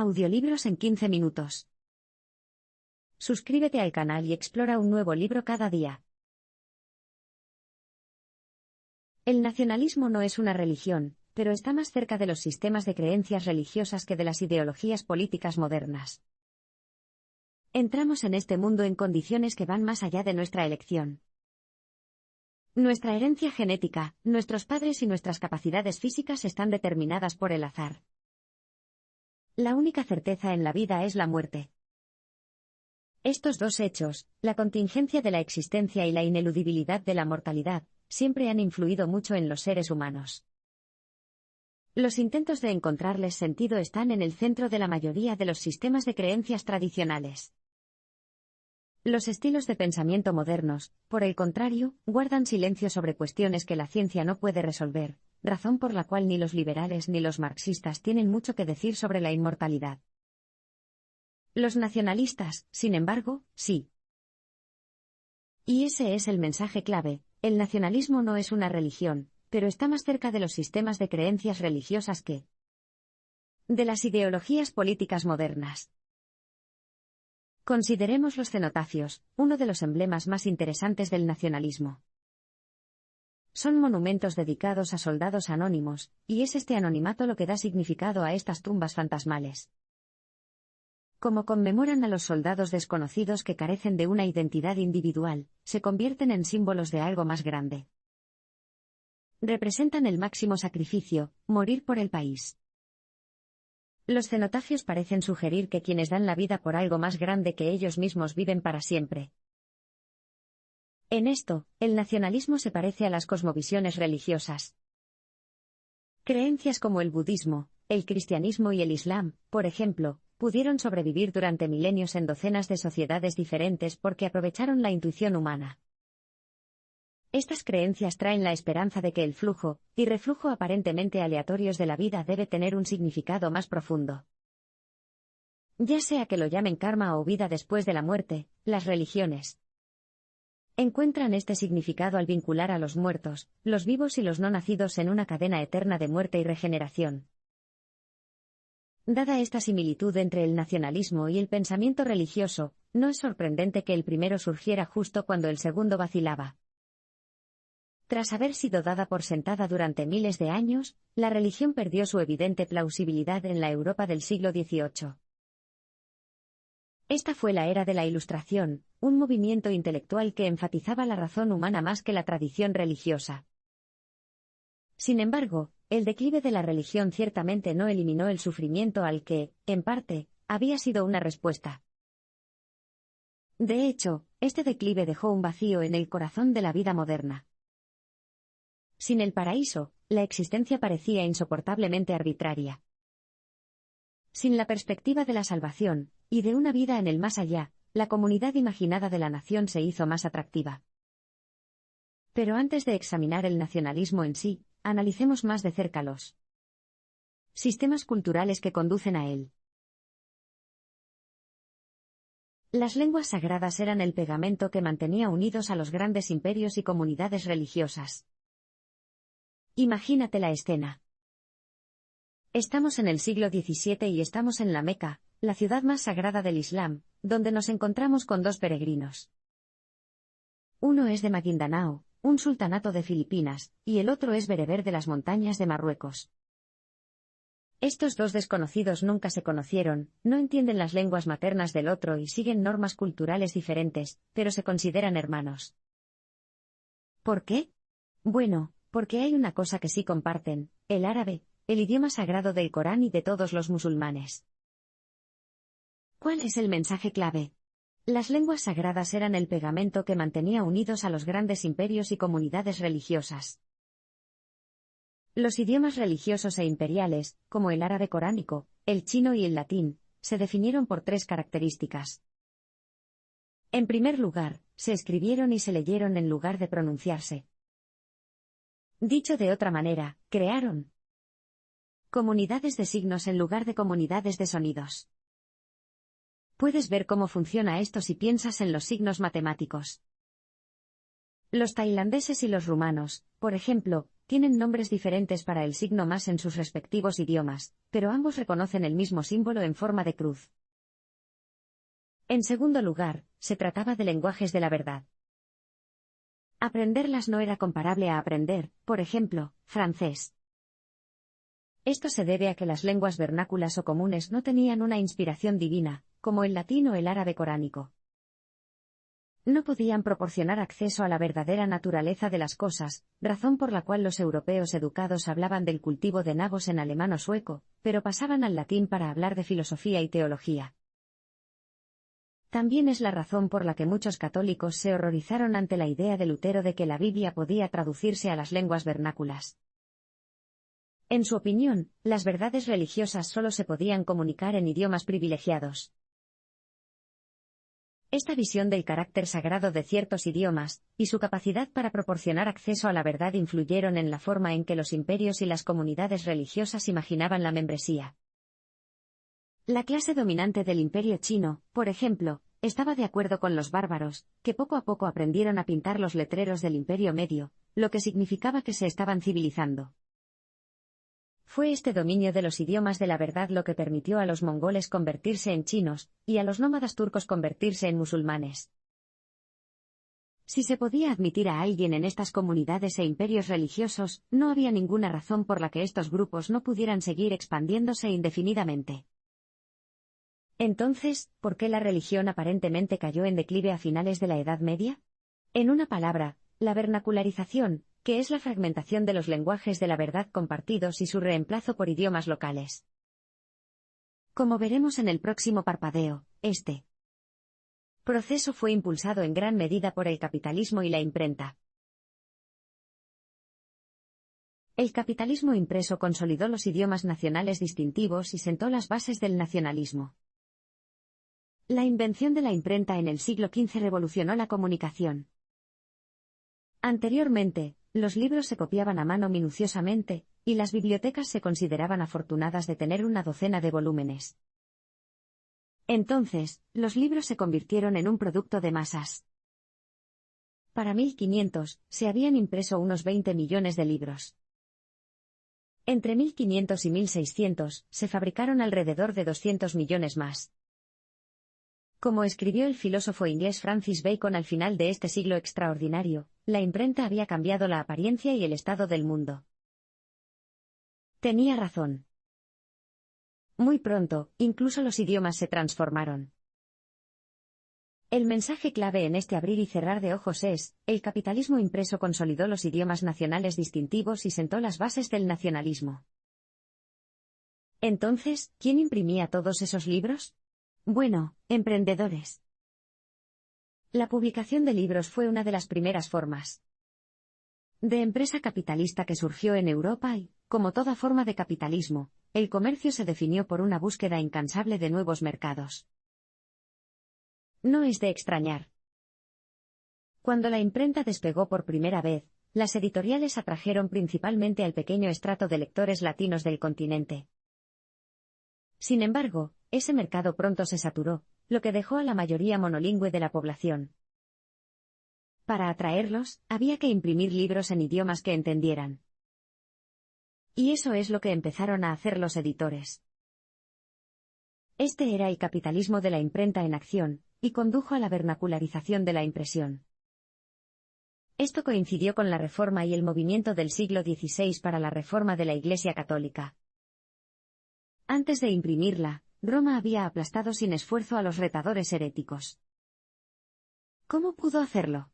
Audiolibros en 15 minutos. Suscríbete al canal y explora un nuevo libro cada día. El nacionalismo no es una religión, pero está más cerca de los sistemas de creencias religiosas que de las ideologías políticas modernas. Entramos en este mundo en condiciones que van más allá de nuestra elección. Nuestra herencia genética, nuestros padres y nuestras capacidades físicas están determinadas por el azar. La única certeza en la vida es la muerte. Estos dos hechos, la contingencia de la existencia y la ineludibilidad de la mortalidad, siempre han influido mucho en los seres humanos. Los intentos de encontrarles sentido están en el centro de la mayoría de los sistemas de creencias tradicionales. Los estilos de pensamiento modernos, por el contrario, guardan silencio sobre cuestiones que la ciencia no puede resolver, razón por la cual ni los liberales ni los marxistas tienen mucho que decir sobre la inmortalidad. Los nacionalistas, sin embargo, sí. Y ese es el mensaje clave: el nacionalismo no es una religión, pero está más cerca de los sistemas de creencias religiosas que de las ideologías políticas modernas. Consideremos los cenotafios, uno de los emblemas más interesantes del nacionalismo. Son monumentos dedicados a soldados anónimos, y es este anonimato lo que da significado a estas tumbas fantasmales. Como conmemoran a los soldados desconocidos que carecen de una identidad individual, se convierten en símbolos de algo más grande. Representan el máximo sacrificio, morir por el país. Los cenotafios parecen sugerir que quienes dan la vida por algo más grande que ellos mismos viven para siempre. En esto, el nacionalismo se parece a las cosmovisiones religiosas. Creencias como el budismo, el cristianismo y el islam, por ejemplo, pudieron sobrevivir durante milenios en docenas de sociedades diferentes porque aprovecharon la intuición humana. Estas creencias traen la esperanza de que el flujo y reflujo aparentemente aleatorios de la vida debe tener un significado más profundo. Ya sea que lo llamen karma o vida después de la muerte, las religiones encuentran este significado al vincular a los muertos, los vivos y los no nacidos en una cadena eterna de muerte y regeneración. Dada esta similitud entre el nacionalismo y el pensamiento religioso, no es sorprendente que el primero surgiera justo cuando el segundo vacilaba. Tras haber sido dada por sentada durante miles de años, la religión perdió su evidente plausibilidad en la Europa del siglo XVIII. Esta fue la era de la Ilustración, un movimiento intelectual que enfatizaba la razón humana más que la tradición religiosa. Sin embargo, el declive de la religión ciertamente no eliminó el sufrimiento al que, en parte, había sido una respuesta. De hecho, este declive dejó un vacío en el corazón de la vida moderna. Sin el paraíso, la existencia parecía insoportablemente arbitraria. Sin la perspectiva de la salvación, y de una vida en el más allá, la comunidad imaginada de la nación se hizo más atractiva. Pero antes de examinar el nacionalismo en sí, analicemos más de cerca los sistemas culturales que conducen a él. Las lenguas sagradas eran el pegamento que mantenía unidos a los grandes imperios y comunidades religiosas. Imagínate la escena. Estamos en el siglo XVII y estamos en la Meca, la ciudad más sagrada del Islam, donde nos encontramos con dos peregrinos. Uno es de Maguindanao, un sultanato de Filipinas, y el otro es bereber de las montañas de Marruecos. Estos dos desconocidos nunca se conocieron, no entienden las lenguas maternas del otro y siguen normas culturales diferentes, pero se consideran hermanos. ¿Por qué? Bueno, porque hay una cosa que sí comparten: el árabe, el idioma sagrado del Corán y de todos los musulmanes. ¿Cuál es el mensaje clave? Las lenguas sagradas eran el pegamento que mantenía unidos a los grandes imperios y comunidades religiosas. Los idiomas religiosos e imperiales, como el árabe coránico, el chino y el latín, se definieron por tres características. En primer lugar, se escribieron y se leyeron en lugar de pronunciarse. Dicho de otra manera, crearon comunidades de signos en lugar de comunidades de sonidos. Puedes ver cómo funciona esto si piensas en los signos matemáticos. Los tailandeses y los rumanos, por ejemplo, tienen nombres diferentes para el signo más en sus respectivos idiomas, pero ambos reconocen el mismo símbolo en forma de cruz. En segundo lugar, se trataba de lenguajes de la verdad. Aprenderlas no era comparable a aprender, por ejemplo, francés. Esto se debe a que las lenguas vernáculas o comunes no tenían una inspiración divina, como el latín o el árabe coránico. No podían proporcionar acceso a la verdadera naturaleza de las cosas, razón por la cual los europeos educados hablaban del cultivo de nabos en alemán o sueco, pero pasaban al latín para hablar de filosofía y teología. También es la razón por la que muchos católicos se horrorizaron ante la idea de Lutero de que la Biblia podía traducirse a las lenguas vernáculas. En su opinión, las verdades religiosas solo se podían comunicar en idiomas privilegiados. Esta visión del carácter sagrado de ciertos idiomas, y su capacidad para proporcionar acceso a la verdad influyeron en la forma en que los imperios y las comunidades religiosas imaginaban la membresía. La clase dominante del Imperio chino, por ejemplo, estaba de acuerdo con los bárbaros, que poco a poco aprendieron a pintar los letreros del Imperio Medio, lo que significaba que se estaban civilizando. Fue este dominio de los idiomas de la verdad lo que permitió a los mongoles convertirse en chinos, y a los nómadas turcos convertirse en musulmanes. Si se podía admitir a alguien en estas comunidades e imperios religiosos, no había ninguna razón por la que estos grupos no pudieran seguir expandiéndose indefinidamente. Entonces, ¿por qué la religión aparentemente cayó en declive a finales de la Edad Media? En una palabra, la vernacularización, que es la fragmentación de los lenguajes de la verdad compartidos y su reemplazo por idiomas locales. Como veremos en el próximo parpadeo, este proceso fue impulsado en gran medida por el capitalismo y la imprenta. El capitalismo impreso consolidó los idiomas nacionales distintivos y sentó las bases del nacionalismo. La invención de la imprenta en el siglo XV revolucionó la comunicación. Anteriormente, los libros se copiaban a mano minuciosamente, y las bibliotecas se consideraban afortunadas de tener una docena de volúmenes. Entonces, los libros se convirtieron en un producto de masas. Para 1500, se habían impreso unos 20 millones de libros. Entre 1500 y 1600, se fabricaron alrededor de 200 millones más. Como escribió el filósofo inglés Francis Bacon al final de este siglo extraordinario, la imprenta había cambiado la apariencia y el estado del mundo. Tenía razón. Muy pronto, incluso los idiomas se transformaron. El mensaje clave en este abrir y cerrar de ojos es, el capitalismo impreso consolidó los idiomas nacionales distintivos y sentó las bases del nacionalismo. Entonces, ¿quién imprimía todos esos libros? Bueno, emprendedores. La publicación de libros fue una de las primeras formas de empresa capitalista que surgió en Europa y, como toda forma de capitalismo, el comercio se definió por una búsqueda incansable de nuevos mercados. No es de extrañar. Cuando la imprenta despegó por primera vez, las editoriales atrajeron principalmente al pequeño estrato de lectores latinos del continente. Sin embargo, ese mercado pronto se saturó, lo que dejó a la mayoría monolingüe de la población. Para atraerlos, había que imprimir libros en idiomas que entendieran. Y eso es lo que empezaron a hacer los editores. Este era el capitalismo de la imprenta en acción, y condujo a la vernacularización de la impresión. Esto coincidió con la Reforma y el movimiento del siglo XVI para la reforma de la Iglesia Católica. Antes de imprimirla, Roma había aplastado sin esfuerzo a los retadores heréticos. ¿Cómo pudo hacerlo?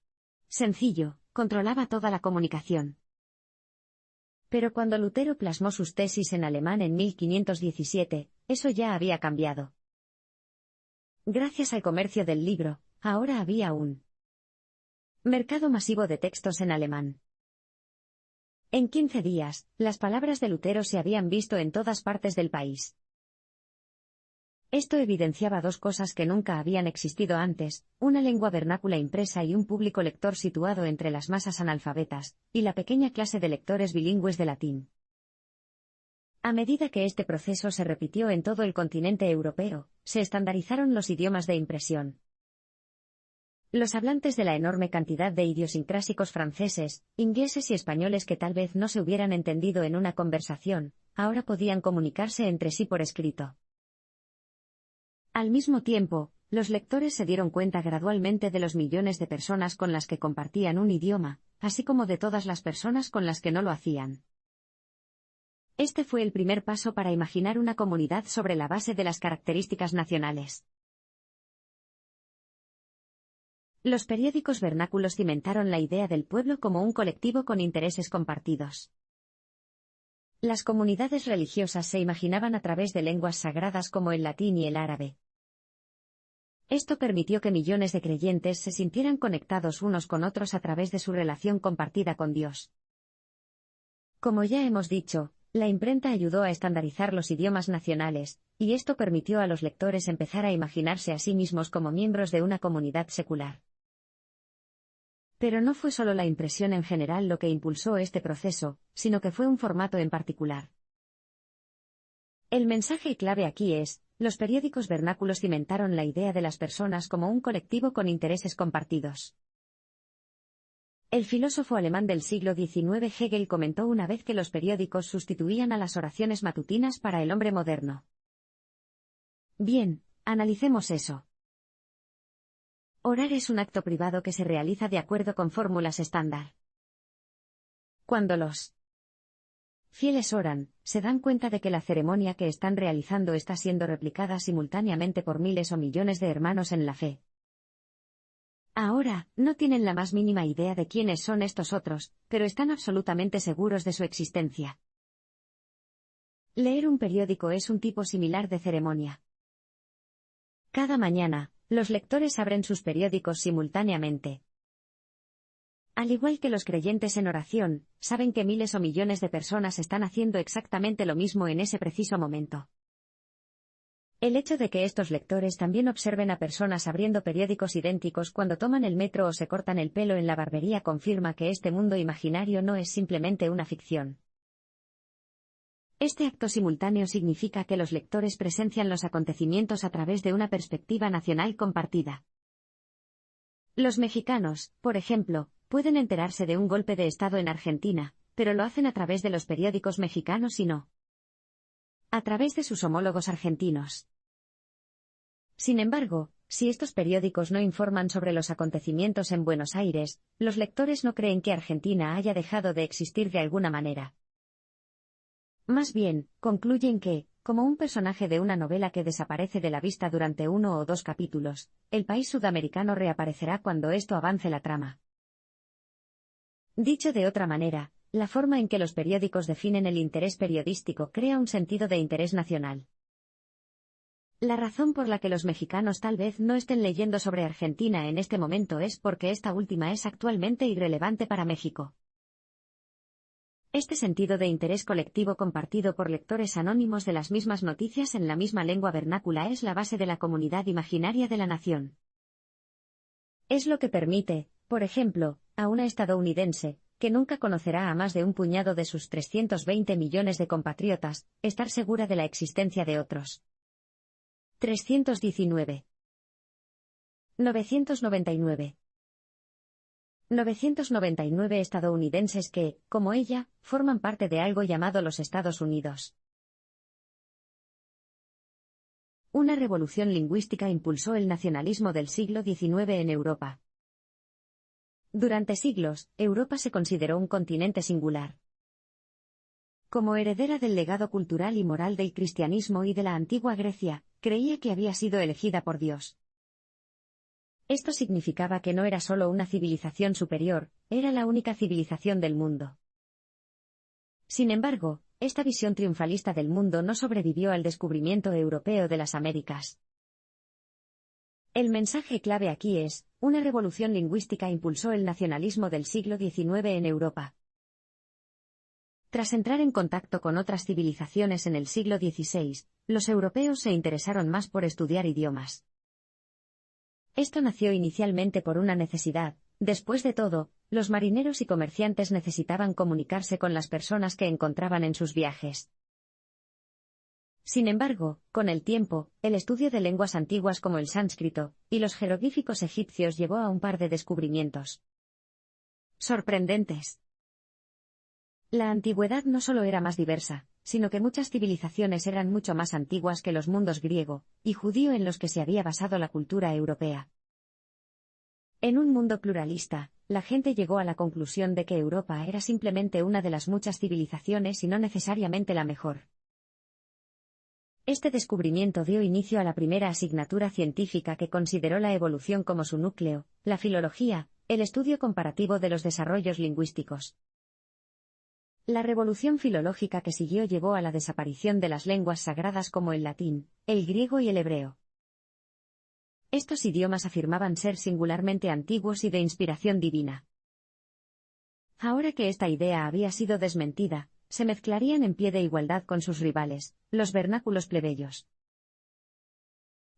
Sencillo, controlaba toda la comunicación. Pero cuando Lutero plasmó sus tesis en alemán en 1517, eso ya había cambiado. Gracias al comercio del libro, ahora había un mercado masivo de textos en alemán. En 15 días, las palabras de Lutero se habían visto en todas partes del país. Esto evidenciaba dos cosas que nunca habían existido antes, una lengua vernácula impresa y un público lector situado entre las masas analfabetas, y la pequeña clase de lectores bilingües de latín. A medida que este proceso se repitió en todo el continente europeo, se estandarizaron los idiomas de impresión. Los hablantes de la enorme cantidad de idiosincrásicos franceses, ingleses y españoles que tal vez no se hubieran entendido en una conversación, ahora podían comunicarse entre sí por escrito. Al mismo tiempo, los lectores se dieron cuenta gradualmente de los millones de personas con las que compartían un idioma, así como de todas las personas con las que no lo hacían. Este fue el primer paso para imaginar una comunidad sobre la base de las características nacionales. Los periódicos vernáculos cimentaron la idea del pueblo como un colectivo con intereses compartidos. Las comunidades religiosas se imaginaban a través de lenguas sagradas como el latín y el árabe. Esto permitió que millones de creyentes se sintieran conectados unos con otros a través de su relación compartida con Dios. Como ya hemos dicho, la imprenta ayudó a estandarizar los idiomas nacionales, y esto permitió a los lectores empezar a imaginarse a sí mismos como miembros de una comunidad secular. Pero no fue solo la impresión en general lo que impulsó este proceso, sino que fue un formato en particular. El mensaje clave aquí es: los periódicos vernáculos cimentaron la idea de las personas como un colectivo con intereses compartidos. El filósofo alemán del siglo XIX Hegel comentó una vez que los periódicos sustituían a las oraciones matutinas para el hombre moderno. Bien, analicemos eso. Orar es un acto privado que se realiza de acuerdo con fórmulas estándar. Cuando los fieles oran, se dan cuenta de que la ceremonia que están realizando está siendo replicada simultáneamente por miles o millones de hermanos en la fe. Ahora, no tienen la más mínima idea de quiénes son estos otros, pero están absolutamente seguros de su existencia. Leer un periódico es un tipo similar de ceremonia. Cada mañana, los lectores abren sus periódicos simultáneamente. Al igual que los creyentes en oración, saben que miles o millones de personas están haciendo exactamente lo mismo en ese preciso momento. El hecho de que estos lectores también observen a personas abriendo periódicos idénticos cuando toman el metro o se cortan el pelo en la barbería confirma que este mundo imaginario no es simplemente una ficción. Este acto simultáneo significa que los lectores presencian los acontecimientos a través de una perspectiva nacional compartida. Los mexicanos, por ejemplo, pueden enterarse de un golpe de Estado en Argentina, pero lo hacen a través de los periódicos mexicanos y no a través de sus homólogos argentinos. Sin embargo, si estos periódicos no informan sobre los acontecimientos en Buenos Aires, los lectores no creen que Argentina haya dejado de existir de alguna manera. Más bien, concluyen que, como un personaje de una novela que desaparece de la vista durante 1 o 2 capítulos, el país sudamericano reaparecerá cuando esto avance la trama. Dicho de otra manera, la forma en que los periódicos definen el interés periodístico crea un sentido de interés nacional. La razón por la que los mexicanos tal vez no estén leyendo sobre Argentina en este momento es porque esta última es actualmente irrelevante para México. Este sentido de interés colectivo compartido por lectores anónimos de las mismas noticias en la misma lengua vernácula es la base de la comunidad imaginaria de la nación. Es lo que permite, por ejemplo, a una estadounidense, que nunca conocerá a más de un puñado de sus 320 millones de compatriotas, estar segura de la existencia de otros 319. 999. 999 estadounidenses que, como ella, forman parte de algo llamado los Estados Unidos. Una revolución lingüística impulsó el nacionalismo del siglo XIX en Europa. Durante siglos, Europa se consideró un continente singular. Como heredera del legado cultural y moral del cristianismo y de la antigua Grecia, creía que había sido elegida por Dios. Esto significaba que no era solo una civilización superior, era la única civilización del mundo. Sin embargo, esta visión triunfalista del mundo no sobrevivió al descubrimiento europeo de las Américas. El mensaje clave aquí es: una revolución lingüística impulsó el nacionalismo del siglo XIX en Europa. Tras entrar en contacto con otras civilizaciones en el siglo XVI, los europeos se interesaron más por estudiar idiomas. Esto nació inicialmente por una necesidad. Después de todo, los marineros y comerciantes necesitaban comunicarse con las personas que encontraban en sus viajes. Sin embargo, con el tiempo, el estudio de lenguas antiguas como el sánscrito y los jeroglíficos egipcios llevó a un par de descubrimientos sorprendentes. La antigüedad no solo era más diversa, sino que muchas civilizaciones eran mucho más antiguas que los mundos griego y judío en los que se había basado la cultura europea. En un mundo pluralista, la gente llegó a la conclusión de que Europa era simplemente una de las muchas civilizaciones y no necesariamente la mejor. Este descubrimiento dio inicio a la primera asignatura científica que consideró la evolución como su núcleo, la filología, el estudio comparativo de los desarrollos lingüísticos. La revolución filológica que siguió llevó a la desaparición de las lenguas sagradas como el latín, el griego y el hebreo. Estos idiomas afirmaban ser singularmente antiguos y de inspiración divina. Ahora que esta idea había sido desmentida, se mezclarían en pie de igualdad con sus rivales, los vernáculos plebeyos.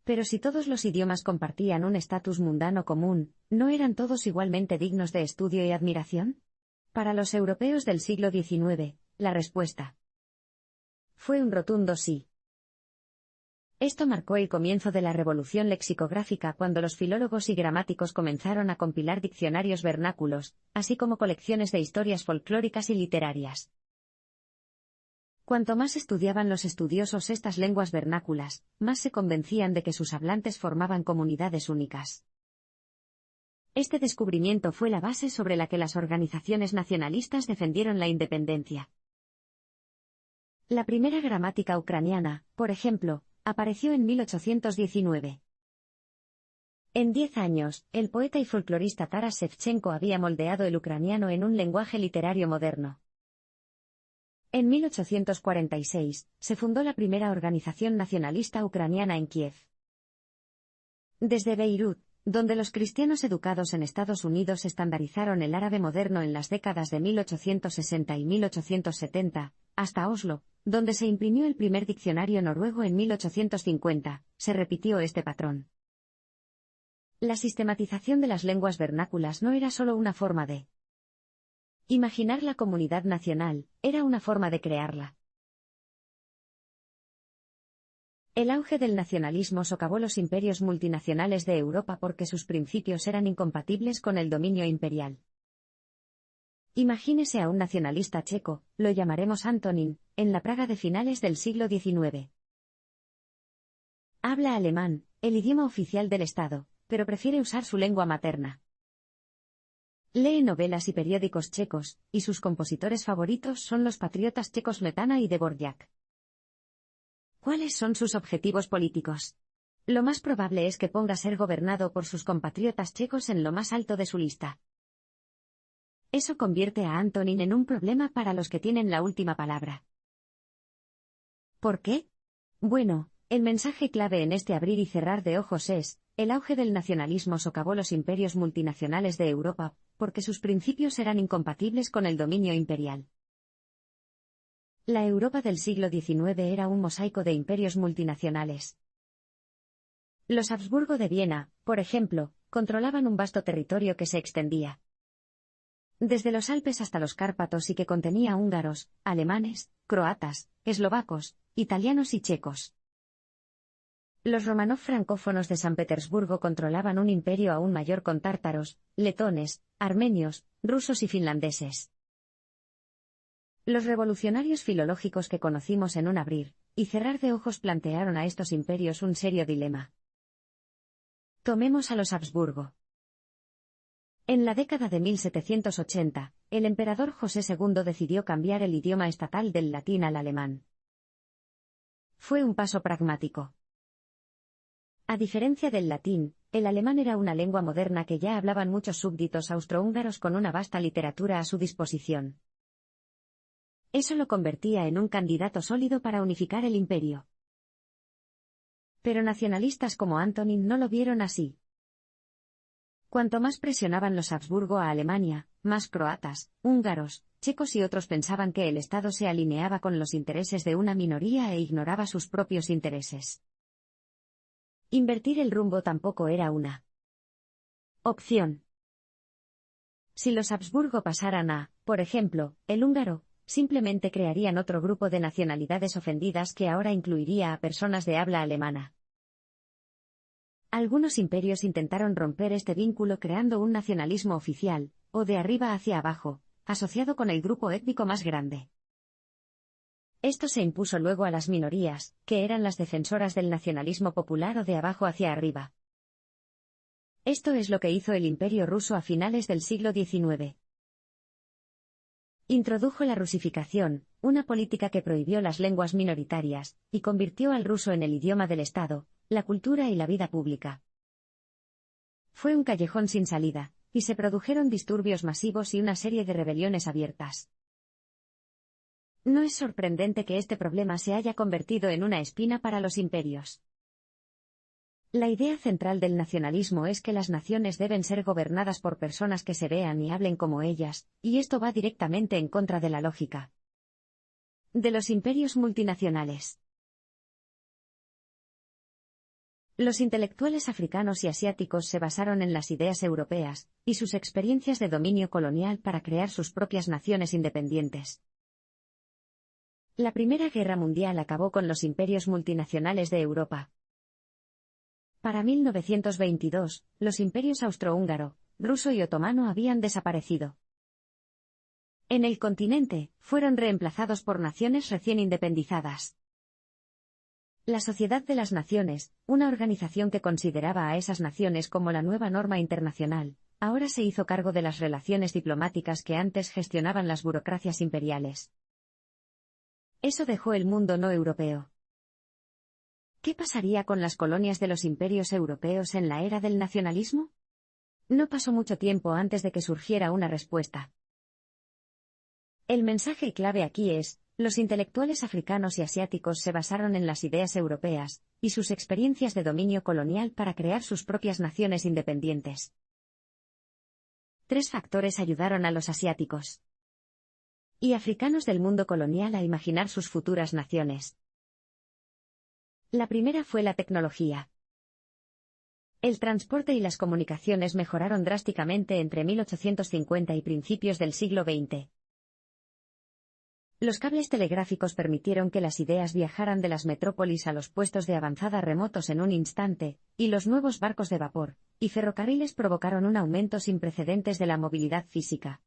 Pero si todos los idiomas compartían un estatus mundano común, ¿no eran todos igualmente dignos de estudio y admiración? Para los europeos del siglo XIX, la respuesta fue un rotundo sí. Esto marcó el comienzo de la revolución lexicográfica cuando los filólogos y gramáticos comenzaron a compilar diccionarios vernáculos, así como colecciones de historias folclóricas y literarias. Cuanto más estudiaban los estudiosos estas lenguas vernáculas, más se convencían de que sus hablantes formaban comunidades únicas. Este descubrimiento fue la base sobre la que las organizaciones nacionalistas defendieron la independencia. La primera gramática ucraniana, por ejemplo, apareció en 1819. En 10 años, el poeta y folclorista Taras Shevchenko había moldeado el ucraniano en un lenguaje literario moderno. En 1846, se fundó la primera organización nacionalista ucraniana en Kiev. Desde Beirut, donde los cristianos educados en Estados Unidos estandarizaron el árabe moderno en las décadas de 1860 y 1870, hasta Oslo, donde se imprimió el primer diccionario noruego en 1850, se repitió este patrón. La sistematización de las lenguas vernáculas no era solo una forma de imaginar la comunidad nacional, era una forma de crearla. El auge del nacionalismo socavó los imperios multinacionales de Europa porque sus principios eran incompatibles con el dominio imperial. Imagínese a un nacionalista checo, lo llamaremos Antonín, en la Praga de finales del siglo XIX. Habla alemán, el idioma oficial del Estado, pero prefiere usar su lengua materna. Lee novelas y periódicos checos, y sus compositores favoritos son los patriotas checos Smetana y Dvořák. ¿Cuáles son sus objetivos políticos? Lo más probable es que ponga ser gobernado por sus compatriotas checos en lo más alto de su lista. Eso convierte a Antonín en un problema para los que tienen la última palabra. ¿Por qué? Bueno, el mensaje clave en este abrir y cerrar de ojos es, el auge del nacionalismo socavó los imperios multinacionales de Europa, porque sus principios eran incompatibles con el dominio imperial. La Europa del siglo XIX era un mosaico de imperios multinacionales. Los Habsburgo de Viena, por ejemplo, controlaban un vasto territorio que se extendía desde los Alpes hasta los Cárpatos y que contenía húngaros, alemanes, croatas, eslovacos, italianos y checos. Los Romanov francófonos de San Petersburgo controlaban un imperio aún mayor con tártaros, letones, armenios, rusos y finlandeses. Los revolucionarios filológicos que conocimos en un abrir y cerrar de ojos plantearon a estos imperios un serio dilema. Tomemos a los Habsburgo. En la década de 1780, el emperador José II decidió cambiar el idioma estatal del latín al alemán. Fue un paso pragmático. A diferencia del latín, el alemán era una lengua moderna que ya hablaban muchos súbditos austrohúngaros con una vasta literatura a su disposición. Eso lo convertía en un candidato sólido para unificar el imperio. Pero nacionalistas como Antonín no lo vieron así. Cuanto más presionaban los Habsburgo a Alemania, más croatas, húngaros, checos y otros pensaban que el Estado se alineaba con los intereses de una minoría e ignoraba sus propios intereses. Invertir el rumbo tampoco era una opción. Si los Habsburgo pasaran a, por ejemplo, el húngaro, simplemente crearían otro grupo de nacionalidades ofendidas que ahora incluiría a personas de habla alemana. Algunos imperios intentaron romper este vínculo creando un nacionalismo oficial, o de arriba hacia abajo, asociado con el grupo étnico más grande. Esto se impuso luego a las minorías, que eran las defensoras del nacionalismo popular o de abajo hacia arriba. Esto es lo que hizo el Imperio ruso a finales del siglo XIX. Introdujo la rusificación, una política que prohibió las lenguas minoritarias, y convirtió al ruso en el idioma del Estado, la cultura y la vida pública. Fue un callejón sin salida, y se produjeron disturbios masivos y una serie de rebeliones abiertas. No es sorprendente que este problema se haya convertido en una espina para los imperios. La idea central del nacionalismo es que las naciones deben ser gobernadas por personas que se vean y hablen como ellas, y esto va directamente en contra de la lógica de los imperios multinacionales. Los intelectuales africanos y asiáticos se basaron en las ideas europeas, y sus experiencias de dominio colonial para crear sus propias naciones independientes. La Primera Guerra Mundial acabó con los imperios multinacionales de Europa. Para 1922, los imperios austrohúngaro, ruso y otomano habían desaparecido. En el continente, fueron reemplazados por naciones recién independizadas. La Sociedad de las Naciones, una organización que consideraba a esas naciones como la nueva norma internacional, ahora se hizo cargo de las relaciones diplomáticas que antes gestionaban las burocracias imperiales. Eso dejó el mundo no europeo. ¿Qué pasaría con las colonias de los imperios europeos en la era del nacionalismo? No pasó mucho tiempo antes de que surgiera una respuesta. El mensaje clave aquí es: los intelectuales africanos y asiáticos se basaron en las ideas europeas y sus experiencias de dominio colonial para crear sus propias naciones independientes. 3 factores ayudaron a los asiáticos y africanos del mundo colonial a imaginar sus futuras naciones. La primera fue la tecnología. El transporte y las comunicaciones mejoraron drásticamente entre 1850 y principios del siglo XX. Los cables telegráficos permitieron que las ideas viajaran de las metrópolis a los puestos de avanzada remotos en un instante, y los nuevos barcos de vapor y ferrocarriles provocaron un aumento sin precedentes de la movilidad física.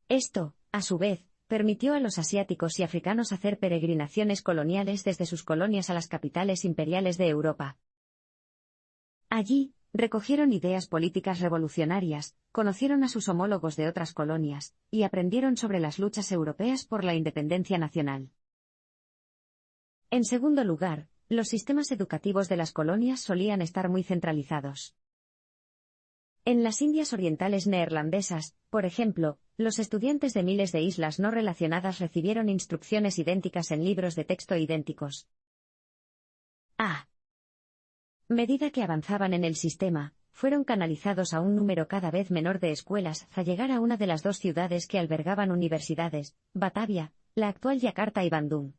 Esto, a su vez, permitió a los asiáticos y africanos hacer peregrinaciones coloniales desde sus colonias a las capitales imperiales de Europa. Allí, recogieron ideas políticas revolucionarias, conocieron a sus homólogos de otras colonias, y aprendieron sobre las luchas europeas por la independencia nacional. En segundo lugar, los sistemas educativos de las colonias solían estar muy centralizados. En las Indias Orientales neerlandesas, por ejemplo, los estudiantes de miles de islas no relacionadas recibieron instrucciones idénticas en libros de texto idénticos. A medida que avanzaban en el sistema, fueron canalizados a un número cada vez menor de escuelas hasta llegar a una de las 2 ciudades que albergaban universidades, Batavia, la actual Yakarta y Bandung.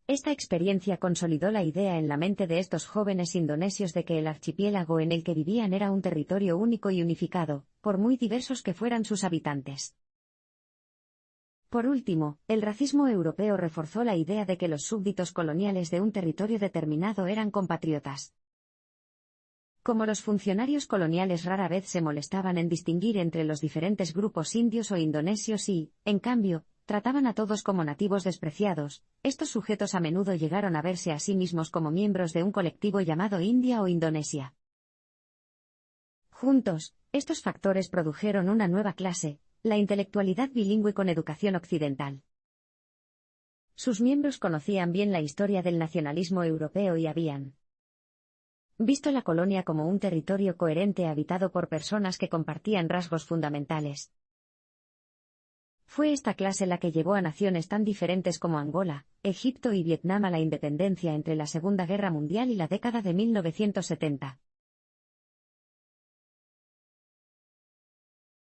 Esta experiencia consolidó la idea en la mente de estos jóvenes indonesios de que el archipiélago en el que vivían era un territorio único y unificado, por muy diversos que fueran sus habitantes. Por último, el racismo europeo reforzó la idea de que los súbditos coloniales de un territorio determinado eran compatriotas. Como los funcionarios coloniales rara vez se molestaban en distinguir entre los diferentes grupos indios o indonesios y, en cambio, trataban a todos como nativos despreciados, estos sujetos a menudo llegaron a verse a sí mismos como miembros de un colectivo llamado India o Indonesia. Juntos, estos factores produjeron una nueva clase, la intelectualidad bilingüe con educación occidental. Sus miembros conocían bien la historia del nacionalismo europeo y habían visto la colonia como un territorio coherente habitado por personas que compartían rasgos fundamentales. Fue esta clase la que llevó a naciones tan diferentes como Angola, Egipto y Vietnam a la independencia entre la Segunda Guerra Mundial y la década de 1970.